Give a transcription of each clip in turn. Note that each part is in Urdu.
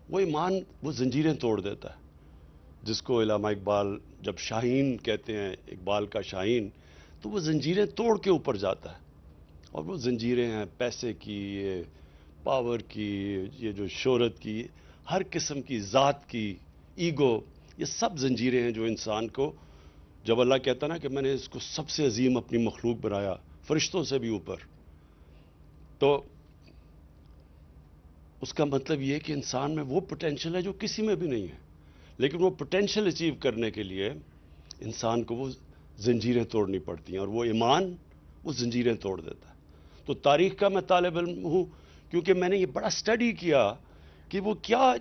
وہ ایمان وہ زنجیریں توڑ دیتا ہے، جس کو علامہ اقبال جب شاہین کہتے ہیں، اقبال کا شاہین، تو وہ زنجیریں توڑ کے اوپر جاتا ہے. اور وہ زنجیریں ہیں پیسے کی، یہ پاور کی، یہ جو شہرت کی، ہر قسم کی، ذات کی، ایگو، یہ سب زنجیریں ہیں جو انسان کو، جب اللہ کہتا نا کہ میں نے اس کو سب سے عظیم اپنی مخلوق بنایا، فرشتوں سے بھی اوپر، تو اس کا مطلب یہ ہے کہ انسان میں وہ پوٹینشل ہے جو کسی میں بھی نہیں ہے. لیکن وہ پوٹینشل اچیو کرنے کے لیے انسان کو وہ زنجیریں توڑنی پڑتی ہیں، اور وہ ایمان وہ زنجیریں توڑ دیتا ہے. تو تاریخ کا میں طالب علم ہوں کیونکہ میں نے یہ بڑا سٹڈی کیا کہ وہ کیا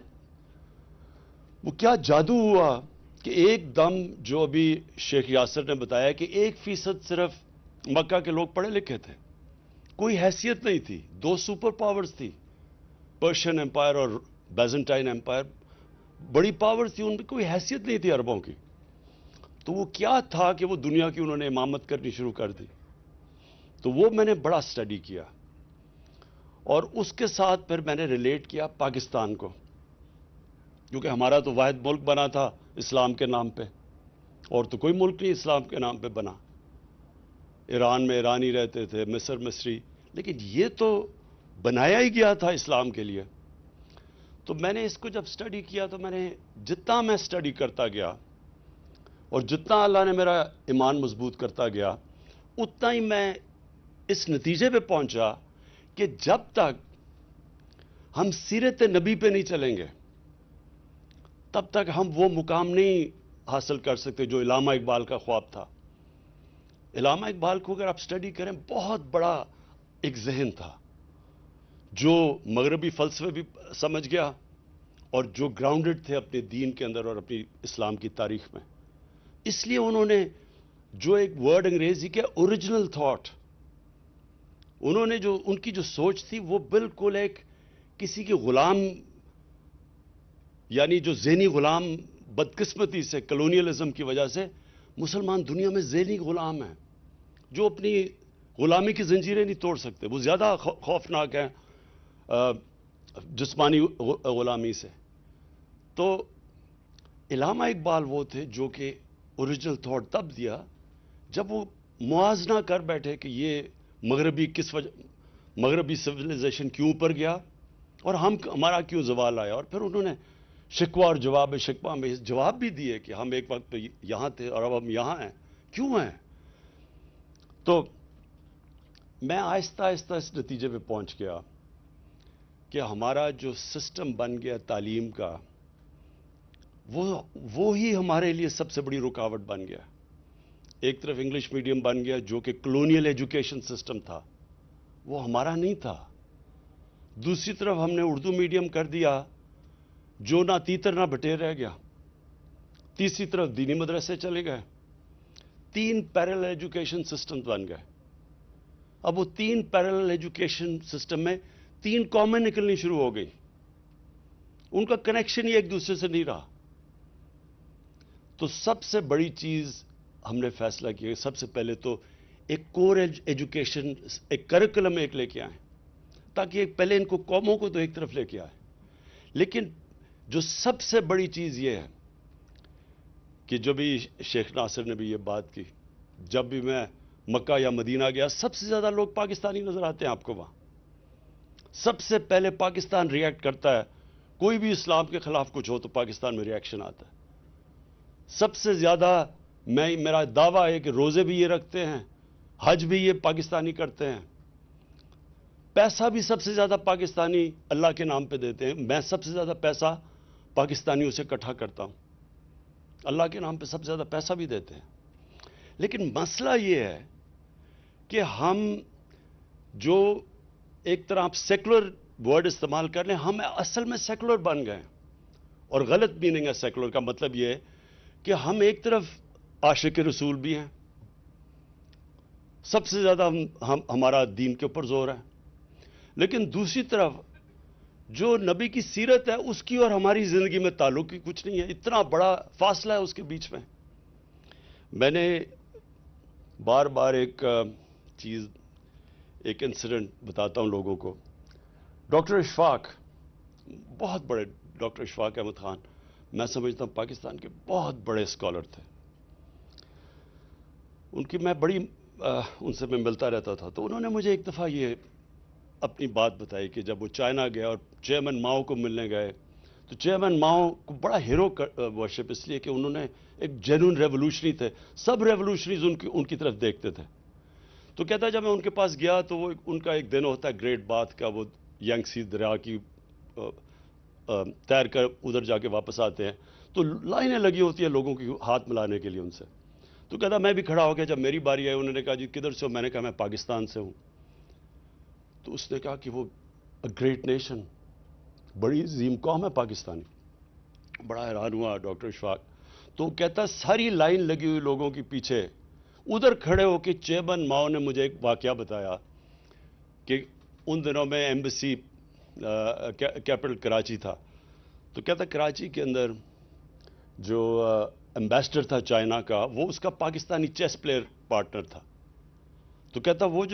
جادو ہوا کہ ایک دم، جو ابھی شیخ یاسر نے بتایا کہ 1% صرف مکہ کے لوگ پڑھے لکھے تھے، کوئی حیثیت نہیں تھی. 2 سپر پاورز تھی، پرشین امپائر اور بیزنٹائن امپائر، بڑی پاور تھی، ان میں کوئی حیثیت نہیں تھی عربوں کی. تو وہ کیا تھا کہ وہ دنیا کی انہوں نے امامت کرنی شروع کر دی. تو وہ میں نے بڑا سٹڈی کیا، اور اس کے ساتھ پھر میں نے ریلیٹ کیا پاکستان کو، کیونکہ ہمارا تو واحد ملک بنا تھا اسلام کے نام پہ، اور تو کوئی ملک نہیں اسلام کے نام پہ بنا. ایران میں ایرانی رہتے تھے، مصر مصری، لیکن یہ تو بنایا ہی گیا تھا اسلام کے لیے. تو میں نے اس کو جب سٹڈی کیا تو میں نے جتنا میں سٹڈی کرتا گیا اور جتنا اللہ نے میرا ایمان مضبوط کرتا گیا، اتنا ہی میں اس نتیجے پہ پہنچا کہ جب تک ہم سیرت نبی پہ نہیں چلیں گے تب تک ہم وہ مقام نہیں حاصل کر سکتے جو علامہ اقبال کا خواب تھا. علامہ اقبال کو اگر آپ سٹڈی کریں، بہت بڑا ایک ذہن تھا جو مغربی فلسفے بھی سمجھ گیا اور جو گراؤنڈڈ تھے اپنے دین کے اندر اور اپنی اسلام کی تاریخ میں. اس لیے انہوں نے جو ایک ورڈ انگریزی کے اوریجنل تھاٹ، انہوں نے جو ان کی جو سوچ تھی وہ بالکل ایک کسی کی غلام، یعنی جو ذہنی غلام، بدقسمتی سے کلونیلزم کی وجہ سے مسلمان دنیا میں ذہنی غلام ہیں جو اپنی غلامی کی زنجیریں نہیں توڑ سکتے. وہ زیادہ خوفناک ہیں جسمانی غلامی سے. تو علامہ اقبال وہ تھے جو کہ اوریجنل تھاٹ تب دیا جب وہ موازنہ کر بیٹھے کہ یہ مغربی سویلائزیشن کیوں اوپر گیا اور ہمارا کیوں زوال آیا. اور پھر انہوں نے شکوہ اور جواب شکوہ میں جواب بھی دیے کہ ہم ایک وقت پہ یہاں تھے اور اب ہم یہاں ہیں، کیوں ہیں. تو میں آہستہ آہستہ اس نتیجے پہ پہنچ گیا کہ ہمارا جو سسٹم بن گیا تعلیم کا، وہ ہی ہمارے لیے سب سے بڑی رکاوٹ بن گیا. ایک طرف انگلش میڈیم بن گیا جو کہ کلونیل ایجوکیشن سسٹم تھا، وہ ہمارا نہیں تھا. دوسری طرف ہم نے اردو میڈیم کر دیا جو نہ تیتر نہ بٹیر رہ گیا. تیسری طرف دینی مدرسے چلے گئے. 3 پیرلل ایجوکیشن سسٹم بن گئے. اب وہ 3 پیرلل ایجوکیشن سسٹم میں 3 قومیں نکلنی شروع ہو گئی، ان کا کنیکشن ہی ایک دوسرے سے نہیں رہا. تو سب سے بڑی چیز ہم نے فیصلہ کیا، سب سے پہلے تو ایک کور ایجوکیشن، ایک کریکولم ایک لے کے آئیں، تاکہ پہلے ان کو قوموں کو تو ایک طرف لے کے آئے. لیکن جو سب سے بڑی چیز یہ ہے کہ جو بھی شیخ ناصر نے بھی یہ بات کی، جب بھی میں مکہ یا مدینہ گیا، سب سے زیادہ لوگ پاکستانی نظر آتے ہیں آپ کو وہاں. سب سے پہلے پاکستان ریئیکٹ کرتا ہے، کوئی بھی اسلام کے خلاف کچھ ہو تو پاکستان میں ریئیکشن آتا ہے. سب سے زیادہ میرا دعویٰ ہے کہ روزے بھی یہ رکھتے ہیں، حج بھی یہ پاکستانی کرتے ہیں، پیسہ بھی سب سے زیادہ پاکستانی اللہ کے نام پہ دیتے ہیں. میں سب سے زیادہ پیسہ پاکستانیوں سے اکٹھا کرتا ہوں، اللہ کے نام پہ سب سے زیادہ پیسہ بھی دیتے ہیں. لیکن مسئلہ یہ ہے کہ ہم جو ایک طرح آپ سیکولر ورڈ استعمال کر لیں، ہم اصل میں سیکولر بن گئے. اور غلط میننگ ہے سیکولر کا. مطلب یہ ہے کہ ہم ایک طرف عاشق رسول بھی ہیں، سب سے زیادہ ہمارا دین کے اوپر زور ہے، لیکن دوسری طرف جو نبی کی سیرت ہے اس کی اور ہماری زندگی میں تعلق ہی کچھ نہیں ہے. اتنا بڑا فاصلہ ہے اس کے بیچ میں. میں نے بار بار ایک چیز، ایک انسیڈنٹ بتاتا ہوں لوگوں کو. ڈاکٹر اشفاق بہت بڑے ڈاکٹر اشفاق احمد خان میں سمجھتا ہوں پاکستان کے بہت بڑے اسکالر تھے. ان کی میں بڑی ان سے میں ملتا رہتا تھا. تو انہوں نے مجھے ایک دفعہ یہ اپنی بات بتائی کہ جب وہ چائنا گیا اور چیئرمین ماؤ کو ملنے گئے تو چیئرمین ماؤ کو بڑا ہیرو ورشپ اس لیے کہ انہوں نے ایک جینوئن ریولوشنری تھے. سب ریولوشنریز ان کی طرف دیکھتے تھے. تو کہتا ہے جب میں ان کے پاس گیا تو وہ ان کا ایک دن ہوتا ہے گریٹ بات کا, وہ ینگسی دریا کی تیر کر ادھر جا کے واپس آتے ہیں تو لائنیں لگی ہوتی ہیں لوگوں کی ہاتھ ملانے کے لیے ان سے. تو کہتا میں بھی کھڑا ہو گیا. جب میری باری آئی انہوں نے کہا جی کدھر سے ہو؟ میں نے کہا میں پاکستان سے ہوں. تو اس نے کہا کہ وہ گریٹ نیشن, بڑی عظیم قوم ہے پاکستانی. بڑا حیران ہوا ڈاکٹر اشفاق. تو کہتا ساری لائن لگی ہوئی لوگوں کے پیچھے ادھر کھڑے ہو کے چیئرمین ماؤ نے مجھے ایک واقعہ بتایا کہ ان دنوں میں ایمبیسی کیپٹل کراچی تھا. تو کہتا کراچی کے اندر جو ایمبیسڈر تھا چائنا کا وہ اس کا پاکستانی چیس پلیئر پارٹنر تھا. تو کہتا وہ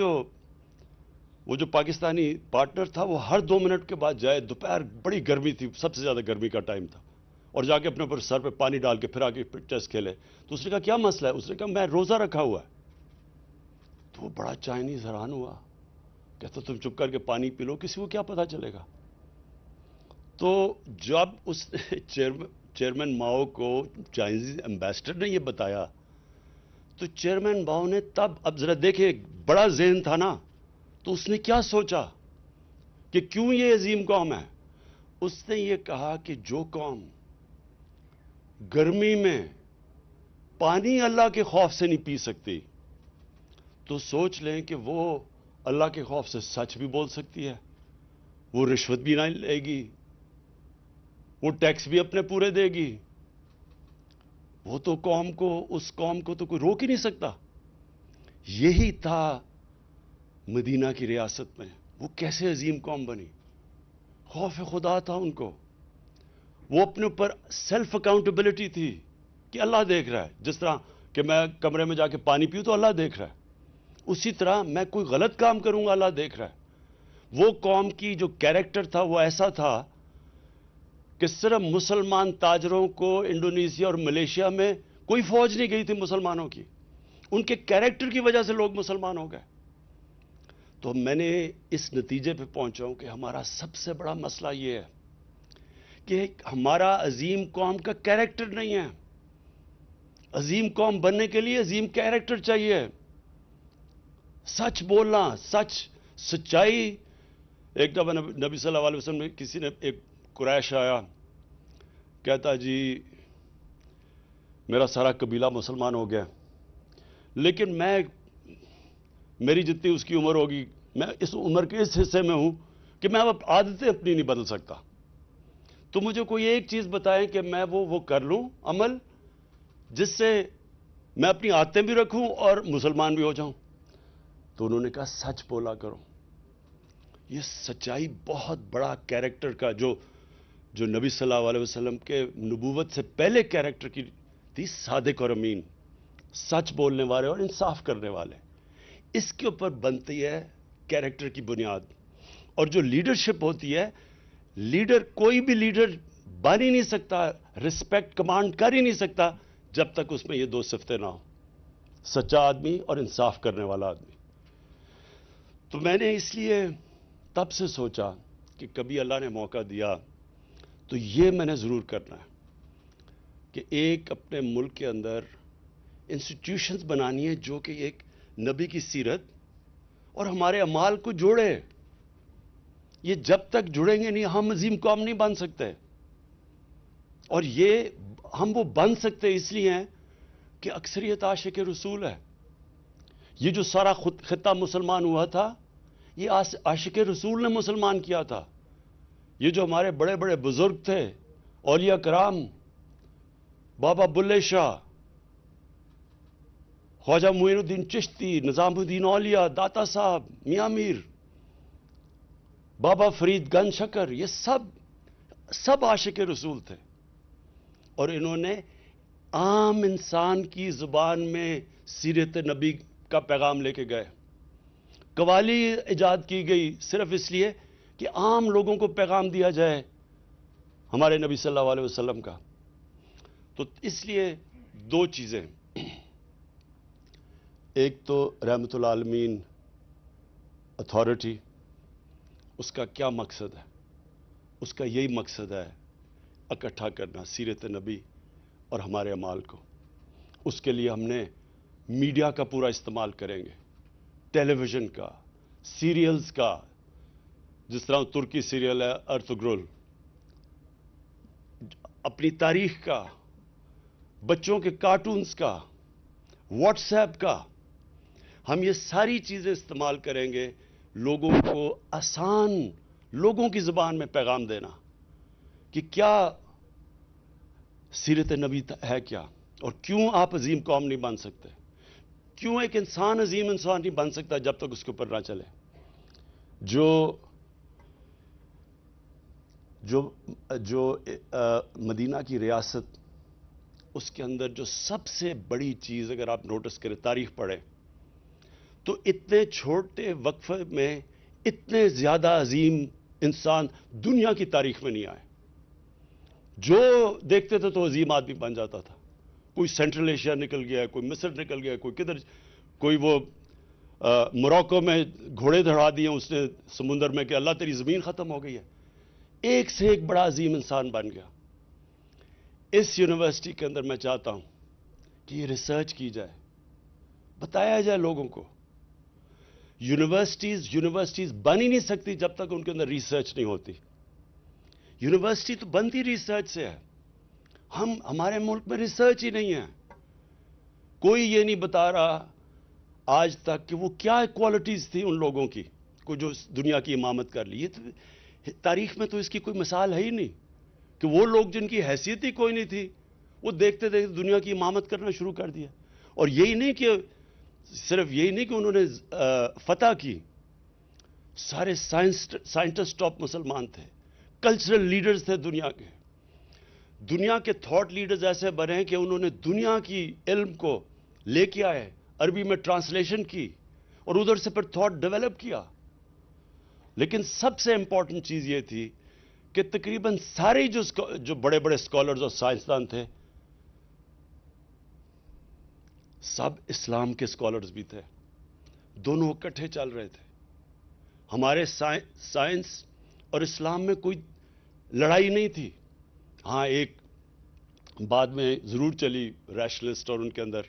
جو پاکستانی پارٹنر تھا وہ ہر 2 منٹ کے بعد جائے, دوپہر بڑی گرمی تھی, سب سے زیادہ گرمی کا ٹائم تھا, اور جا کے اپنے اوپر سر پہ پانی ڈال کے پھر آ کے چیس کھیلے. تو اس نے کہا کیا مسئلہ ہے؟ اس نے کہا میں روزہ رکھا ہوا ہے. تو وہ بڑا چائنیز حیران ہوا. کہتا تم چپ کر کے پانی پی لو, کسی کو کیا پتا چلے گا. تو جب اس چیئرمین ماؤ کو چائنیز ایمبیسڈر نے یہ بتایا تو چیئرمین ماؤ نے تب, اب ذرا دیکھیں بڑا ذہن تھا نا, تو اس نے کیا سوچا کہ کیوں یہ عظیم قوم ہے. اس نے یہ کہا کہ جو قوم گرمی میں پانی اللہ کے خوف سے نہیں پی سکتی تو سوچ لیں کہ وہ اللہ کے خوف سے سچ بھی بول سکتی ہے, وہ رشوت بھی نہ لے گی, وہ ٹیکس بھی اپنے پورے دے گی. وہ تو اس قوم کو تو کوئی روک ہی نہیں سکتا. یہی تھا مدینہ کی ریاست میں. وہ کیسے عظیم قوم بنی؟ خوف خدا تھا ان کو. وہ اپنے اوپر سیلف اکاؤنٹیبلٹی تھی کہ اللہ دیکھ رہا ہے. جس طرح کہ میں کمرے میں جا کے پانی پیوں تو اللہ دیکھ رہا ہے, اسی طرح میں کوئی غلط کام کروں گا اللہ دیکھ رہا ہے. وہ قوم کی جو کیریکٹر تھا وہ ایسا تھا کہ صرف مسلمان تاجروں کو انڈونیشیا اور ملیشیا میں کوئی فوج نہیں گئی تھی مسلمانوں کی, ان کے کیریکٹر کی وجہ سے لوگ مسلمان ہو گئے. تو میں نے اس نتیجے پہ پہنچا ہوں کہ ہمارا سب سے بڑا مسئلہ یہ ہے کہ ہمارا عظیم قوم کا کیریکٹر نہیں ہے. عظیم قوم بننے کے لیے عظیم کیریکٹر چاہیے, سچ بولنا, سچائی. ایک دفعہ نبی صلی اللہ علیہ وسلم نے کسی نے, ایک قریش آیا, کہتا جی میرا سارا قبیلہ مسلمان ہو گیا لیکن میری جتنی اس کی عمر ہوگی میں اس عمر کے اس حصے میں ہوں کہ میں اب عادتیں اپنی نہیں بدل سکتا. تو مجھے کوئی ایک چیز بتائیں کہ میں وہ کر لوں عمل جس سے میں اپنی عادتیں بھی رکھوں اور مسلمان بھی ہو جاؤں. تو انہوں نے کہا سچ بولا کرو. یہ سچائی بہت بڑا کیریکٹر کا جو نبی صلی اللہ علیہ وسلم کے نبوت سے پہلے کیریکٹر کی تھی, صادق اور امین, سچ بولنے والے اور انصاف کرنے والے. اس کے اوپر بنتی ہے کیریکٹر کی بنیاد. اور جو لیڈرشپ ہوتی ہے, کوئی بھی لیڈر بن ہی نہیں سکتا, رسپیکٹ کمانڈ کر ہی نہیں سکتا جب تک اس میں یہ 2 صفتیں نہ ہوں, سچا آدمی اور انصاف کرنے والا آدمی. تو میں نے اس لیے تب سے سوچا کہ کبھی اللہ نے موقع دیا تو یہ میں نے ضرور کرنا ہے کہ ایک اپنے ملک کے اندر انسٹیٹیوشنز بنانی ہے جو کہ ایک نبی کی سیرت اور ہمارے اعمال کو جوڑے. یہ جب تک جڑیں گے نہیں ہم عظیم قوم نہیں بن سکتے. اور یہ ہم وہ بن سکتے اس لیے ہیں کہ اکثریت عاشق رسول ہے. یہ جو سارا خطہ مسلمان ہوا تھا یہ عاشق رسول نے مسلمان کیا تھا. یہ جو ہمارے بڑے بڑے بزرگ تھے, اولیاء کرام, بابا بلے شاہ, خواجہ معین الدین چشتی, نظام الدین اولیاء, داتا صاحب, میاں میر, بابا فرید گنج شکر, یہ سب عاشق رسول تھے. اور انہوں نے عام انسان کی زبان میں سیرت نبی کا پیغام لے کے گئے. قوالی ایجاد کی گئی صرف اس لیے کہ عام لوگوں کو پیغام دیا جائے ہمارے نبی صلی اللہ علیہ وسلم کا. تو اس لیے دو چیزیں، ایک تو رحمت العالمین اتھارٹی، اس کا کیا مقصد ہے؟ اس کا یہی مقصد ہے اکٹھا کرنا سیرت نبی اور ہمارے اعمال کو. اس کے لیے ہم نے میڈیا کا پورا استعمال کریں گے، ٹیلی ویژن کا، سیریلز کا، جس طرح ترکی سیریل ہے ارطغرل، اپنی تاریخ کا، بچوں کے کارٹونز کا، واٹس ایپ کا. ہم یہ ساری چیزیں استعمال کریں گے لوگوں کو آسان لوگوں کی زبان میں پیغام دینا کہ کیا سیرت نبی ہے کیا، اور کیوں آپ عظیم قوم نہیں بن سکتے، کیوں ایک انسان عظیم انسان نہیں بن سکتا جب تک اس کے اوپر نہ چلے. جو مدینہ کی ریاست، اس کے اندر جو سب سے بڑی چیز اگر آپ نوٹس کریں، تاریخ پڑھیں تو اتنے چھوٹے وقفے میں اتنے زیادہ عظیم انسان دنیا کی تاریخ میں نہیں آئے. جو دیکھتے تھے تو عظیم آدمی بن جاتا تھا. کوئی سینٹرل ایشیا نکل گیا، کوئی مصر نکل گیا، کوئی کدھر، کوئی وہ موراکو میں گھوڑے دھڑا دیے اس نے سمندر میں کہ اللہ تیری زمین ختم ہو گئی ہے. ایک سے ایک بڑا عظیم انسان بن گیا. اس یونیورسٹی کے اندر میں چاہتا ہوں کہ یہ ریسرچ کی جائے، بتایا جائے لوگوں کو. یونیورسٹیز بن ہی نہیں سکتی جب تک ان کے اندر ریسرچ نہیں ہوتی. یونیورسٹی تو بنتی ریسرچ سے ہے. ہمارے ملک میں ریسرچ ہی نہیں ہے. کوئی یہ نہیں بتا رہا آج تک کہ وہ کیا کوالٹیز تھی ان لوگوں کی کو جو دنیا کی امامت کر لی. تاریخ میں تو اس کی کوئی مثال ہے ہی نہیں کہ وہ لوگ جن کی حیثیت ہی کوئی نہیں تھی، وہ دیکھتے دیکھتے دنیا کی امامت کرنا شروع کر دیا. اور یہی نہیں کہ صرف یہی نہیں کہ انہوں نے فتح کی، سارے سائنٹسٹ ٹاپ مسلمان تھے، کلچرل لیڈرز تھے دنیا کے. دنیا کے تھاٹ لیڈرز ایسے بنے کہ انہوں نے دنیا کی علم کو لے کے آئے، عربی میں ٹرانسلیشن کی اور ادھر سے پھر تھاٹ ڈیولپ کیا. لیکن سب سے امپورٹنٹ چیز یہ تھی کہ تقریباً سارے جو بڑے بڑے اسکالرز اور سائنسدان تھے، سب اسلام کے اسکالرز بھی تھے. دونوں اکٹھے چل رہے تھے. ہمارے سائنس اور اسلام میں کوئی لڑائی نہیں تھی. ہاں ایک بعد میں ضرور چلی ریشنلسٹ اور ان کے اندر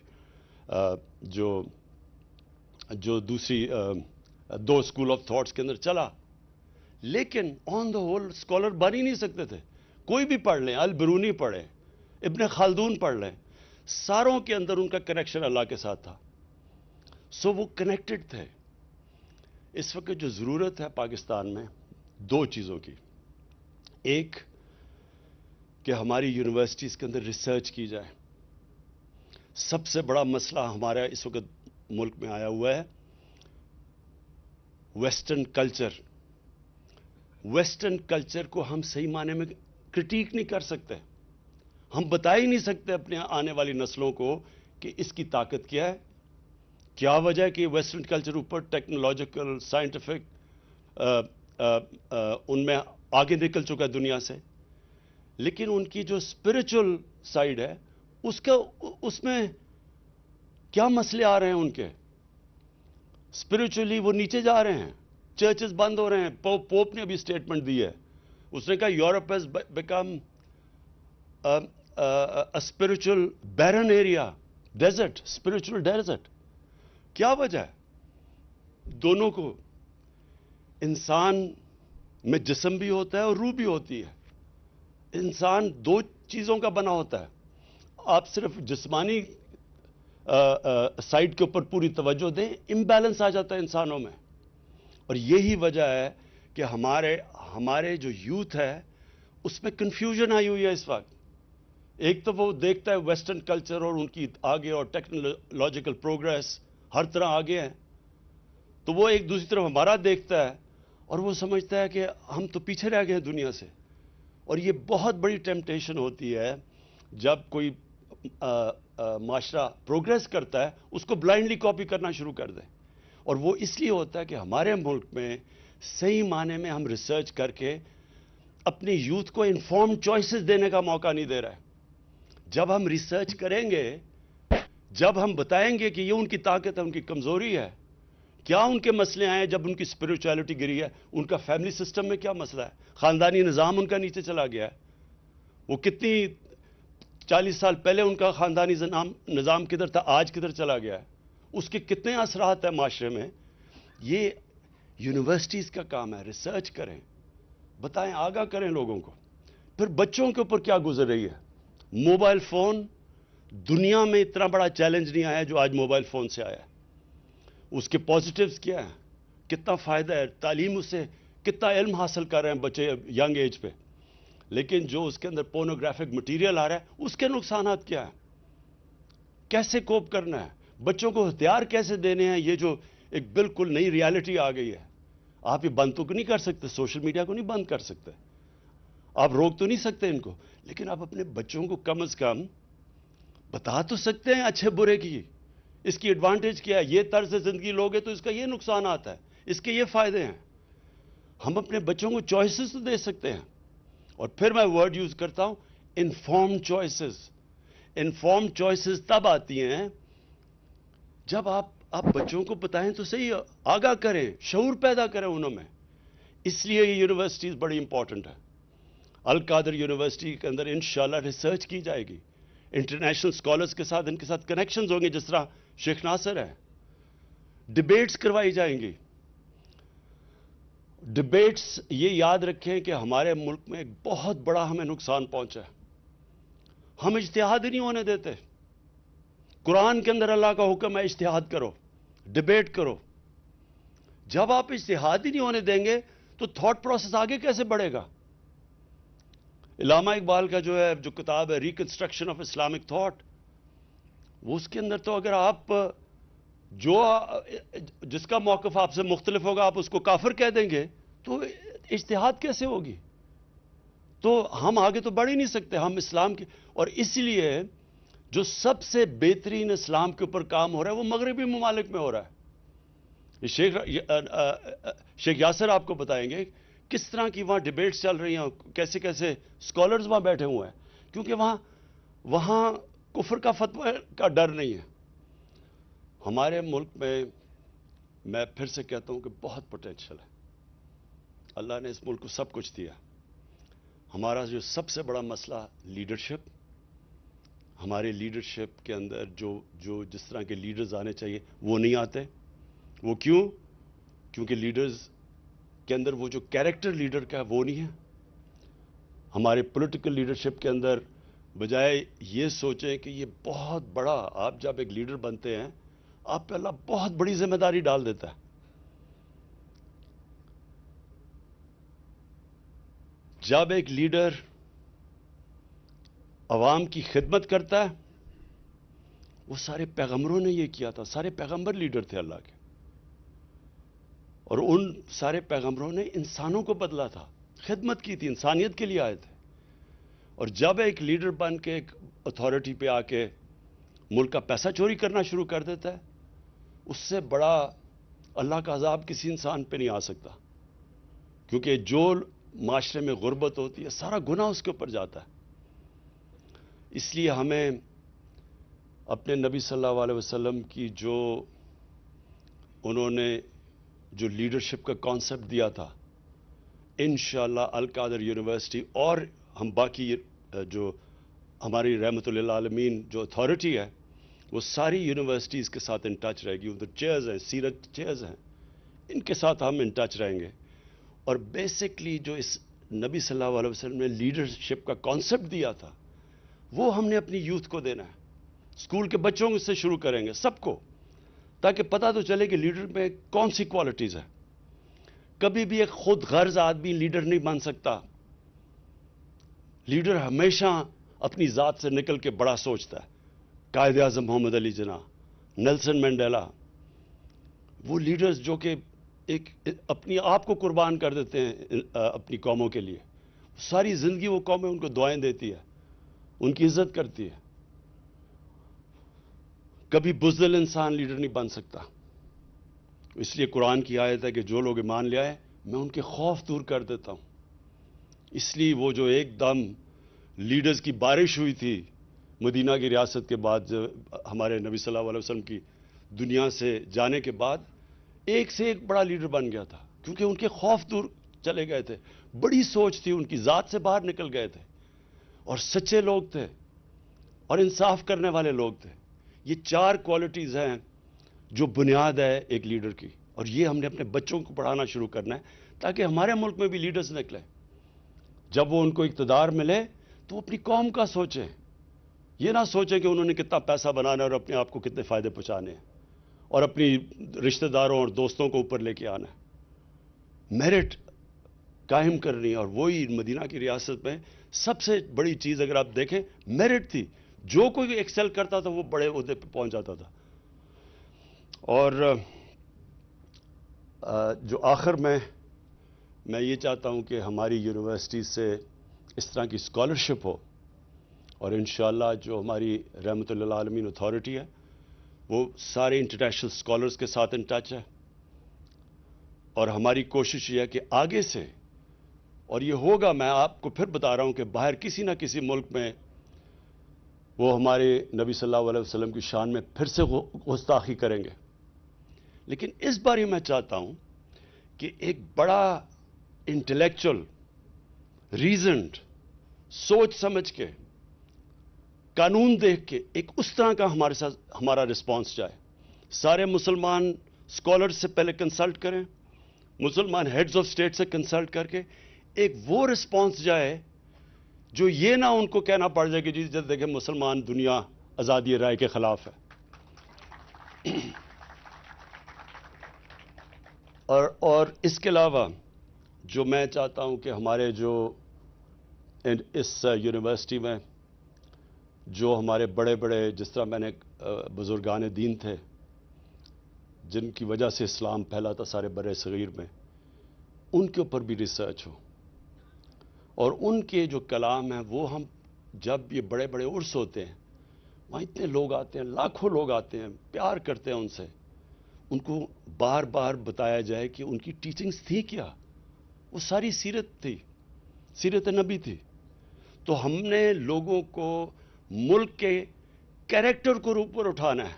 جو دوسری دو اسکول آف تھاٹس کے اندر چلا، لیکن آن دا ہول اسکالر بن ہی نہیں سکتے تھے. کوئی بھی پڑھ لیں، البرونی پڑھیں، ابن خلدون پڑھ لیں، ساروں کے اندر ان کا کنیکشن اللہ کے ساتھ تھا. سو وہ کنیکٹڈ تھے. اس وقت جو ضرورت ہے پاکستان میں دو چیزوں کی، ایک کہ ہماری یونیورسٹیز کے اندر ریسرچ کی جائے. سب سے بڑا مسئلہ ہمارا اس وقت ملک میں آیا ہوا ہے ویسٹرن کلچر. ویسٹرن کلچر کو ہم صحیح معنی میں کرٹیک نہیں کر سکتے. ہم بتا ہی نہیں سکتے اپنے آنے والی نسلوں کو کہ اس کی طاقت کیا ہے، کیا وجہ ہے کہ ویسٹرن کلچر اوپر ٹیکنالوجیکل سائنٹیفک ان میں آگے نکل چکا ہے دنیا سے، لیکن ان کی جو اسپرچل سائڈ ہے اس میں کیا مسئلے آ رہے ہیں. ان کے اسپرچولی وہ نیچے جا رہے ہیں، چرچز بند ہو رہے ہیں. پوپ نے ابھی اسٹیٹمنٹ دی ہے، اس نے کہا Europe has become spiritual barren area, desert, spiritual desert. کیا وجہ ہے؟ دونوں کو، انسان میں جسم بھی ہوتا ہے اور روح بھی ہوتی ہے. انسان دو چیزوں کا بنا ہوتا ہے. آپ صرف جسمانی سائڈ کے اوپر پوری توجہ دیں، امبیلنس آ جاتا ہے انسانوں میں. اور یہی وجہ ہے کہ ہمارے جو یوتھ ہے اس میں کنفیوژن آئی ہوئی ہے اس وقت. ایک تو وہ دیکھتا ہے ویسٹرن کلچر اور ان کی آگے اور ٹیکنالوجیکل پروگریس ہر طرح آگے ہیں، تو وہ ایک دوسری طرف ہمارا دیکھتا ہے اور وہ سمجھتا ہے کہ ہم تو پیچھے رہ گئے ہیں دنیا سے. اور یہ بہت بڑی ٹیمپٹیشن ہوتی ہے جب کوئی معاشرہ پروگریس کرتا ہے اس کو بلائنڈلی کاپی کرنا شروع کر دیں. اور وہ اس لیے ہوتا ہے کہ ہمارے ملک میں صحیح معنی میں ہم ریسرچ کر کے اپنے یوتھ کو انفارمڈ چوائسز دینے کا موقع نہیں دے رہا ہے۔ جب ہم ریسرچ کریں گے، جب ہم بتائیں گے کہ یہ ان کی طاقت ہے، ان کی کمزوری ہے، کیا ان کے مسئلے آئے جب ان کی اسپرچویلٹی گری ہے، ان کا فیملی سسٹم میں کیا مسئلہ ہے، خاندانی نظام ان کا نیچے چلا گیا ہے، وہ کتنی 40 سال پہلے ان کا خاندانی نظام کدھر تھا، آج کدھر چلا گیا ہے، اس کے کتنے اثرات ہیں معاشرے میں۔ یہ یونیورسٹیز کا کام ہے، ریسرچ کریں، بتائیں، آگاہ کریں لوگوں کو۔ پھر بچوں کے اوپر کیا گزر رہی ہے۔ موبائل فون، دنیا میں اتنا بڑا چیلنج نہیں آیا جو آج موبائل فون سے آیا ہے۔ اس کے پازیٹیوز کیا ہیں، کتنا فائدہ ہے، تعلیم اس سے کتنا علم حاصل کر رہے ہیں بچے ینگ ایج پہ، لیکن جو اس کے اندر پورنوگرافک مٹیریل آ رہا ہے اس کے نقصانات کیا ہیں، کیسے کوپ کرنا ہے، بچوں کو ہتھیار کیسے دینے ہیں۔ یہ جو ایک بالکل نئی ریالٹی آ گئی ہے، آپ یہ بند تو نہیں کر سکتے، سوشل میڈیا کو نہیں بند کر سکتے، آپ روک تو نہیں سکتے ان کو، لیکن آپ اپنے بچوں کو کم از کم بتا تو سکتے ہیں اچھے برے کی، اس کی ایڈوانٹیج کیا ہے، یہ طرز زندگی لوگے تو اس کا یہ نقصانات ہے، اس کے یہ فائدے ہیں۔ ہم اپنے بچوں کو چوائسز تو دے سکتے ہیں۔ اور پھر میں ورڈ یوز کرتا ہوں، انفارمڈ چوائسز۔ انفارمڈ چوائسز تب آتی ہیں جب آپ بچوں کو بتائیں تو صحیح، آگاہ کریں، شعور پیدا کریں انہوں میں۔ اس لیے یہ یونیورسٹیز بڑی امپورٹنٹ ہے۔ القادر یونیورسٹی کے اندر انشاءاللہ ریسرچ کی جائے گی، انٹرنیشنل سکالرز کے ساتھ ان کے ساتھ کنیکشنز ہوں گے، جس طرح شیخ ناصر ہے، ڈیبیٹس کروائی جائیں گی۔ ڈیبیٹس، یہ یاد رکھیں کہ ہمارے ملک میں ایک بہت بڑا ہمیں نقصان پہنچا ہے، ہم اجتہاد ہی نہیں ہونے دیتے۔ قرآن کے اندر اللہ کا حکم ہے اجتہاد کرو، ڈیبیٹ کرو۔ جب آپ اجتہاد ہی نہیں ہونے دیں گے تو تھاٹ پروسیس آگے کیسے بڑھے گا۔ علامہ اقبال کا جو کتاب ہے ریکنسٹرکشن آف اسلامک تھاٹ، وہ اس کے اندر تو اگر آپ جس کا موقف آپ سے مختلف ہوگا آپ اس کو کافر کہہ دیں گے تو اجتہاد کیسے ہوگی، تو ہم آگے تو بڑھ ہی نہیں سکتے۔ ہم اسلام کی، اور اس لیے جو سب سے بہترین اسلام کے اوپر کام ہو رہا ہے وہ مغربی ممالک میں ہو رہا ہے۔ شیخ یاسر آپ کو بتائیں گے کس طرح کی وہاں ڈیبیٹس چل رہی ہیں، کیسے کیسے سکالرز وہاں بیٹھے ہوئے ہیں، کیونکہ وہاں کفر کا فتوی کا ڈر نہیں ہے۔ ہمارے ملک میں پھر سے کہتا ہوں کہ بہت پوٹینشل ہے، اللہ نے اس ملک کو سب کچھ دیا۔ ہمارا جو سب سے بڑا مسئلہ لیڈرشپ، ہمارے لیڈرشپ کے اندر جو جس طرح کے لیڈرز آنے چاہیے وہ نہیں آتے۔ وہ کیوں؟ کیونکہ لیڈرز کے اندر وہ جو کیریکٹر لیڈر کا ہے وہ نہیں ہے۔ ہمارے پولیٹیکل لیڈرشپ کے اندر بجائے یہ سوچیں کہ یہ بہت بڑا، آپ جب ایک لیڈر بنتے ہیں آپ پہ اللہ بہت بڑی ذمہ داری ڈال دیتا ہے۔ جب ایک لیڈر عوام کی خدمت کرتا ہے، وہ سارے پیغمبروں نے یہ کیا تھا، سارے پیغمبر لیڈر تھے اللہ کے، اور ان سارے پیغمبروں نے انسانوں کو بدلا تھا، خدمت کی تھی، انسانیت کے لیے آئے تھے۔ اور جب ایک لیڈر بن کے ایک اتھارٹی پہ آ کے ملک کا پیسہ چوری کرنا شروع کر دیتا ہے، اس سے بڑا اللہ کا عذاب کسی انسان پہ نہیں آ سکتا، کیونکہ جو معاشرے میں غربت ہوتی ہے سارا گناہ اس کے اوپر جاتا ہے۔ اس لیے ہمیں اپنے نبی صلی اللہ علیہ وسلم کی انہوں نے جو لیڈرشپ کا کانسیپٹ دیا تھا، انشاءاللہ القادر یونیورسٹی اور ہم باقی جو ہماری رحمت للعالمین جو اتھارٹی ہے وہ ساری یونیورسٹیز کے ساتھ ان ٹچ رہے گی، ادھر چیئرز ہیں، سیرت چیئرز ہیں، ان کے ساتھ ہم ان ٹچ رہیں گے۔ اور بیسکلی جو اس نبی صلی اللہ علیہ وسلم نے لیڈرشپ کا کانسیپٹ دیا تھا وہ ہم نے اپنی یوتھ کو دینا ہے، اسکول کے بچوں سے شروع کریں گے سب کو، تاکہ پتہ تو چلے کہ لیڈر میں کون سی کوالٹیز ہیں۔ کبھی بھی ایک خود غرض آدمی لیڈر نہیں بن سکتا۔ لیڈر ہمیشہ اپنی ذات سے نکل کے بڑا سوچتا ہے۔ قائد اعظم محمد علی جناح، نیلسن مینڈیلا، وہ لیڈرز جو کہ ایک اپنی آپ کو قربان کر دیتے ہیں اپنی قوموں کے لیے، ساری زندگی وہ قومیں ان کو دعائیں دیتی ہے، ان کی عزت کرتی ہے۔ کبھی بزدل انسان لیڈر نہیں بن سکتا۔ اس لیے قرآن کی آیت ہے کہ جو لوگ ایمان لے آئے میں ان کے خوف دور کر دیتا ہوں۔ اس لیے وہ جو ایک دم لیڈرز کی بارش ہوئی تھی مدینہ کی ریاست کے بعد، ہمارے نبی صلی اللہ علیہ وسلم کی دنیا سے جانے کے بعد، ایک سے ایک بڑا لیڈر بن گیا تھا، کیونکہ ان کے خوف دور چلے گئے تھے، بڑی سوچ تھی ان کی، ذات سے باہر نکل گئے تھے، اور سچے لوگ تھے اور انصاف کرنے والے لوگ تھے۔ یہ 4 کوالٹیز ہیں جو بنیاد ہے ایک لیڈر کی، اور یہ ہم نے اپنے بچوں کو پڑھانا شروع کرنا ہے تاکہ ہمارے ملک میں بھی لیڈرز نکلیں۔ جب وہ ان کو اقتدار ملے تو وہ اپنی قوم کا سوچیں، یہ نہ سوچیں کہ انہوں نے کتنا پیسہ بنانا ہے اور اپنے آپ کو کتنے فائدے پہنچانے ہیں اور اپنی رشتہ داروں اور دوستوں کو اوپر لے کے آنا ہے۔ میرٹ قائم کرنی، اور وہی مدینہ کی ریاست میں سب سے بڑی چیز اگر آپ دیکھیں میرٹ تھی، جو کوئی ایکسل کرتا تھا وہ بڑے عہدے پہ پہنچ جاتا تھا۔ اور جو آخر میں یہ چاہتا ہوں کہ ہماری یونیورسٹی سے اس طرح کی اسکالرشپ ہو، اور انشاءاللہ جو ہماری رحمت للعالمین اتھارٹی ہے وہ سارے انٹرنیشنل اسکالرز کے ساتھ ان ٹچ ہے، اور ہماری کوشش یہ ہے کہ آگے سے، اور یہ ہوگا، میں آپ کو پھر بتا رہا ہوں کہ باہر کسی نہ کسی ملک میں وہ ہمارے نبی صلی اللہ علیہ وسلم کی شان میں پھر سے گستاخی کریں گے، لیکن اس باری میں چاہتا ہوں کہ ایک بڑا انٹلیکچول ریزنڈ سوچ سمجھ کے قانون دیکھ کے ایک اس طرح کا ہمارا رسپانس جائے۔ سارے مسلمان اسکالر سے پہلے کنسلٹ کریں، مسلمان ہیڈز آف اسٹیٹ سے کنسلٹ کر کے ایک وہ رسپانس جائے جو یہ نہ ان کو کہنا پڑ جائے کہ جی جب دیکھیں مسلمان دنیا آزادی رائے کے خلاف ہے۔ اور اس کے علاوہ جو میں چاہتا ہوں کہ ہمارے جو اس یونیورسٹی میں جو ہمارے بڑے بڑے، جس طرح میں نے بزرگان دین تھے جن کی وجہ سے اسلام پھیلا تھا سارے بر صغیر میں، ان کے اوپر بھی ریسرچ ہو، اور ان کے جو کلام ہیں وہ ہم جب یہ بڑے بڑے عرس ہوتے ہیں وہاں اتنے لوگ آتے ہیں، لاکھوں لوگ آتے ہیں، پیار کرتے ہیں ان سے، ان کو بار بار بتایا جائے کہ ان کی ٹیچنگز تھی کیا، وہ ساری سیرت تھی، سیرت نبی تھی۔ تو ہم نے لوگوں کو ملک کے کیریکٹر کو اوپر اٹھانا ہے،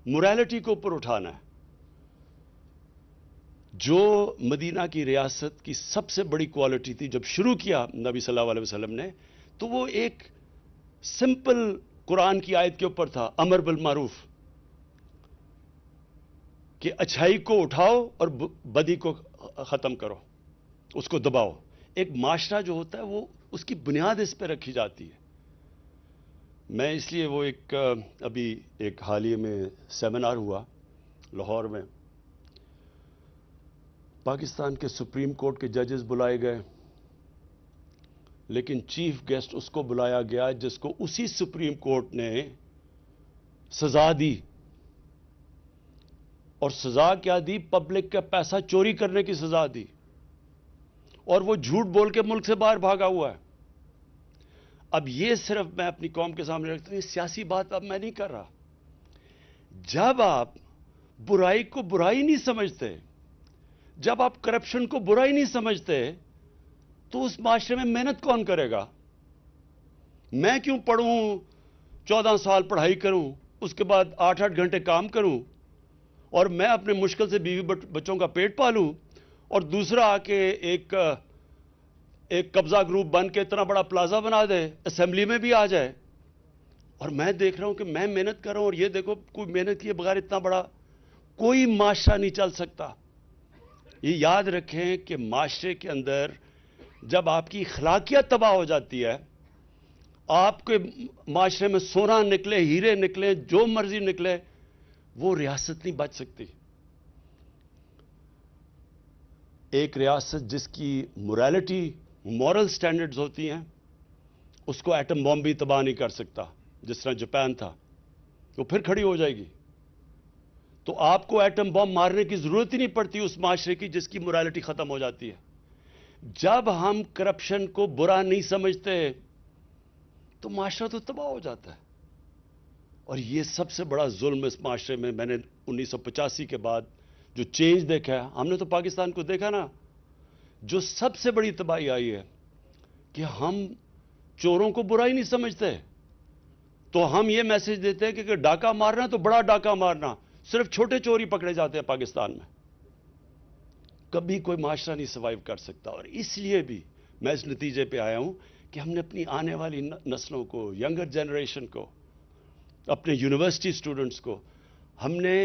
موریلٹی کو اوپر اٹھانا ہے۔ جو مدینہ کی ریاست کی سب سے بڑی کوالٹی تھی جب شروع کیا نبی صلی اللہ علیہ وسلم نے، تو وہ ایک سمپل قرآن کی آیت کے اوپر تھا، امر بالمعروف، کہ اچھائی کو اٹھاؤ اور بدی کو ختم کرو، اس کو دباؤ۔ ایک معاشرہ جو ہوتا ہے وہ اس کی بنیاد اس پہ رکھی جاتی ہے۔ میں اس لیے وہ ابھی ایک حالیہ میں سیمینار ہوا لاہور میں، پاکستان کے سپریم کورٹ کے ججز بلائے گئے، لیکن چیف گیسٹ اس کو بلایا گیا جس کو اسی سپریم کورٹ نے سزا دی، اور سزا کیا دی؟ پبلک کا پیسہ چوری کرنے کی سزا دی، اور وہ جھوٹ بول کے ملک سے باہر بھاگا ہوا ہے۔ اب یہ صرف میں اپنی قوم کے سامنے رکھتا ہوں، یہ سیاسی بات اب میں نہیں کر رہا۔ جب آپ برائی کو برائی نہیں سمجھتے، جب آپ کرپشن کو برائی نہیں سمجھتے، تو اس معاشرے میں محنت کون کرے گا؟ میں کیوں پڑھوں، 14 سال پڑھائی کروں، اس کے بعد 8 گھنٹے کام کروں، اور میں اپنے مشکل سے بیوی بچوں کا پیٹ پالوں، اور دوسرا آ کے ایک قبضہ گروپ بن کے اتنا بڑا پلازا بنا دے، اسمبلی میں بھی آ جائے، اور میں دیکھ رہا ہوں کہ میں محنت کر رہا ہوں اور یہ دیکھو کوئی محنت کیے بغیر اتنا بڑا کوئی معاشرہ نہیں چل سکتا۔ یہ یاد رکھیں کہ معاشرے کے اندر جب آپ کی اخلاقیات تباہ ہو جاتی ہے، آپ کے معاشرے میں سونا نکلے، ہیرے نکلے، جو مرضی نکلے، وہ ریاست نہیں بچ سکتی۔ ایک ریاست جس کی موریلٹی، مورل سٹینڈرڈز ہوتی ہیں، اس کو ایٹم بم بھی تباہ نہیں کر سکتا، جس طرح جاپان تھا، وہ پھر کھڑی ہو جائے گی۔ تو آپ کو ایٹم بم مارنے کی ضرورت ہی نہیں پڑتی اس معاشرے کی جس کی موریلٹی ختم ہو جاتی ہے۔ جب ہم کرپشن کو برا نہیں سمجھتے تو معاشرہ تو تباہ ہو جاتا ہے۔ اور یہ سب سے بڑا ظلم اس معاشرے میں نے 1985 کے بعد جو چینج دیکھا ہے، ہم نے تو پاکستان کو دیکھا نا، جو سب سے بڑی تباہی آئی ہے کہ ہم چوروں کو برا ہی نہیں سمجھتے. تو ہم یہ میسج دیتے ہیں کہ ڈاکہ مارنا تو بڑا ڈاکہ مارنا, صرف چھوٹے چور ہی پکڑے جاتے ہیں پاکستان میں. کبھی کوئی معاشرہ نہیں سروائیو کر سکتا. اور اس لیے بھی میں اس نتیجے پہ آیا ہوں کہ ہم نے اپنی آنے والی نسلوں کو, ینگر جنریشن کو, اپنے یونیورسٹی سٹوڈنٹس کو, ہم نے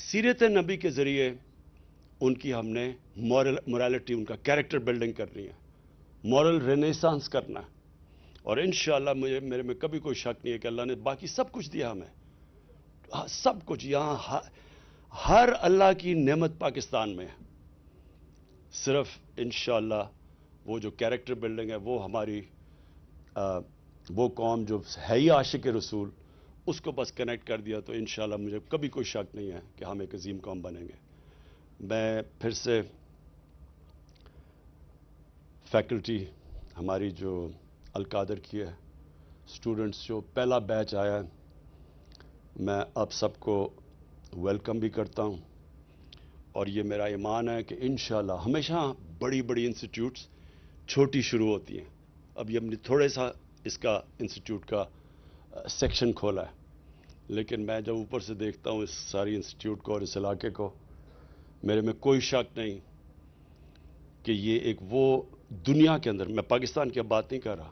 سیرت نبی کے ذریعے ان کی ہم نے مورالٹی, ان کا کیریکٹر بلڈنگ کرنی ہے, مورل رینیسانس کرنا ہے. اور انشاءاللہ میرے میں کبھی کوئی شک نہیں ہے کہ اللہ نے باقی سب کچھ دیا ہمیں, سب کچھ. یہاں ہر اللہ کی نعمت پاکستان میں ہے. صرف انشاءاللہ وہ جو کیریکٹر بلڈنگ ہے, وہ ہماری وہ قوم جو ہے ہی عاشق رسول, اس کو بس کنیکٹ کر دیا تو انشاءاللہ مجھے کبھی کوئی شک نہیں ہے کہ ہم ایک عظیم قوم بنیں گے. میں پھر سے فیکلٹی ہماری جو القادر کی ہے, اسٹوڈنٹس جو پہلا بیچ آیا ہے, میں آپ سب کو ویلکم بھی کرتا ہوں. اور یہ میرا ایمان ہے کہ انشاءاللہ ہمیشہ بڑی بڑی انسٹیٹیوٹس چھوٹی شروع ہوتی ہیں. ابھی ہم نے تھوڑے سا اس کا انسٹیٹیوٹ کا سیکشن کھولا ہے, لیکن میں جب اوپر سے دیکھتا ہوں اس ساری انسٹیٹیوٹ کو اور اس علاقے کو, میرے میں کوئی شک نہیں کہ یہ ایک وہ دنیا کے اندر, میں پاکستان کی اب بات نہیں کر رہا,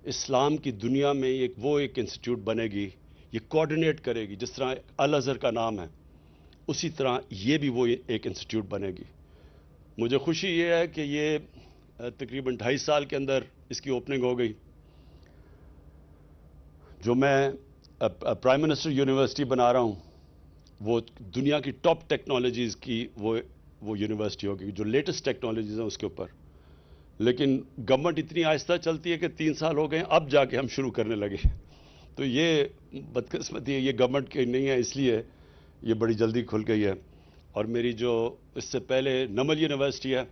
اسلام کی دنیا میں ایک انسٹیٹیوٹ بنے گی. یہ کوآرڈینیٹ کرے گی, جس طرح الازہر کا نام ہے اسی طرح یہ بھی وہ ایک انسٹیٹیوٹ بنے گی. مجھے خوشی یہ ہے کہ یہ تقریباً 2.5 سال کے اندر اس کی اوپننگ ہو گئی. جو میں پرائم منسٹر یونیورسٹی بنا رہا ہوں وہ دنیا کی ٹاپ ٹیکنالوجیز کی وہ یونیورسٹی ہوگی, جو لیٹسٹ ٹیکنالوجیز ہیں اس کے اوپر. لیکن گورنمنٹ اتنی آہستہ چلتی ہے کہ 3 سال ہو گئے اب جا کے ہم شروع کرنے لگے. تو یہ بدقسمتی ہے, یہ گورنمنٹ کی نہیں ہے, اس لیے یہ بڑی جلدی کھل گئی ہے. اور میری جو اس سے پہلے نمل یونیورسٹی ہے,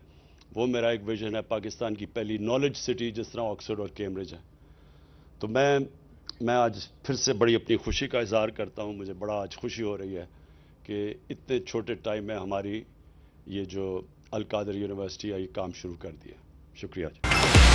وہ میرا ایک ویژن ہے پاکستان کی پہلی نالج سٹی, جس طرح آکسفورڈ اور کیمبرج ہے. تو میں آج پھر سے بڑی اپنی خوشی کا اظہار کرتا ہوں. مجھے بڑا آج خوشی ہو رہی ہے کہ اتنے چھوٹے ٹائم میں ہماری یہ جو القادر یونیورسٹی ہے یہ کام شروع کر دیا. شکریہ جی.